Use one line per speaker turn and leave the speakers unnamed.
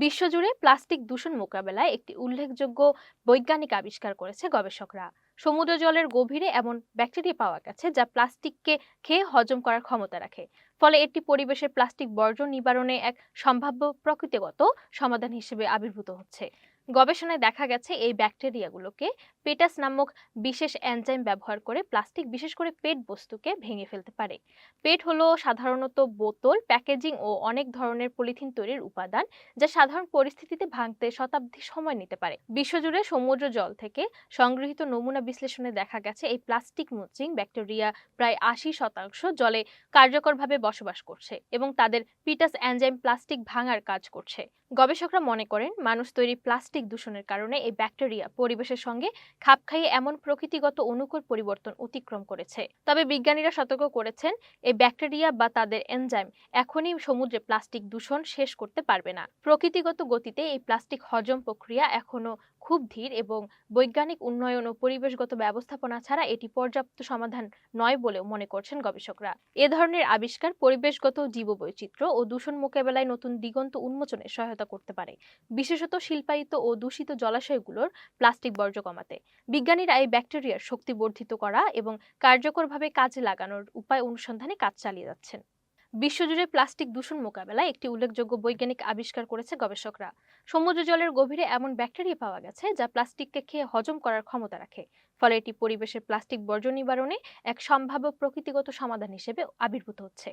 বিশ্বজুড়ে প্লাস্টিক দূষণ মোকাবেলায় একটি উল্লেখযোগ্য বৈজ্ঞানিক আবিষ্কার করেছে গবেষকরা। সমুদ্র জলের গভীরে এমন ব্যাকটেরিয়া পাওয়া গেছে যা প্লাস্টিককে খেয়ে হজম করার ক্ষমতা রাখে। ফলে এটি পরিবেশের প্লাস্টিক বর্জ্য নিবারণে এক সম্ভাব্য প্রকৃতিগত সমাধান হিসেবে আবির্ভূত হচ্ছে। গবেষণায় দেখা গেছে এই ব্যাকটেরিয়াগুলোকে পেটাস নামক বিশেষ এনজাইম ব্যবহার করে প্লাস্টিক, বিশেষ করে পেট বস্তুকে ভেঙে ফেলতে পারে। পেট হলো সাধারণত বোতল, প্যাকেজিং ও অনেক ধরনের পলিথিন তৈরির উপাদান, যা সাধারণ পরিস্থিতিতে ভাঙতে শতাব্দী সময় নিতে পারে। বিশ্বজুড়ে সমুদ্র জল থেকে সংগৃহীত নমুনা বিশ্লেষণে দেখা গেছে এই প্লাস্টিক মুচিং ব্যাকটেরিয়া প্রায় ৮০% জলে কার্যকরভাবে বসবাস করছে এবং তাদের পিটাস এনজাইম প্লাস্টিক ভাঙার কাজ করছে। গবেষকরা মনে করেন মানুষ তৈরি প্লাস্টিক দূষণের কারণে এই ব্যাকটেরিয়া পরিবেশের সঙ্গে খাপ খাইয়ে এমন প্রকৃতিগত অনুকূল পরিবর্তন অতিক্রম করেছে। তবে বিজ্ঞানীরা সতর্ক করেছেন, এই ব্যাকটেরিয়া বা তাদের এনজাইম এখনই সমুদ্রে প্লাস্টিক দূষণ শেষ করতে পারবে না। প্রকৃতিগত গতিতে এই প্লাস্টিক হজম প্রক্রিয়া এখনো খুব ধীর এবং বৈজ্ঞানিক উন্নয়ন ও পরিবেশগত ব্যবস্থাপনা ছাড়া এটি পর্যাপ্ত সমাধান নয় বলেও মনে করছেন গবেষকরা। এ ধরনের আবিষ্কার পরিবেশগত জীববৈচিত্র্য ও দূষণ মোকাবেলায় নতুন দিগন্ত উন্মোচনে সহায়তা করতে পারে, বিশেষত শিল্পায়িত ও দূষিত জলাশয়গুলোর প্লাস্টিক বর্জ্য কমাতে। বিজ্ঞানীরা এই ব্যাকটেরিয়ার শক্তি বর্ধিত করা এবং কার্যকরভাবে কাজে লাগানোর উপায় অনুসন্ধানে কাজ চালিয়ে যাচ্ছেন। বিশ্বজুড়ে প্লাস্টিক দূষণ মোকাবেলায় একটি উল্লেখযোগ্য বৈজ্ঞানিক আবিষ্কার করেছে গবেষকরা। সমুদ্র জলের গভীরে এমন ব্যাকটেরিয়া পাওয়া গেছে যা প্লাস্টিককে খেয়ে হজম করার ক্ষমতা রাখে। ফলে এটি পরিবেশের প্লাস্টিক বর্জ্য নিবারণে এক সম্ভাব্য প্রকৃতিগত সমাধান হিসেবে আবির্ভূত হচ্ছে।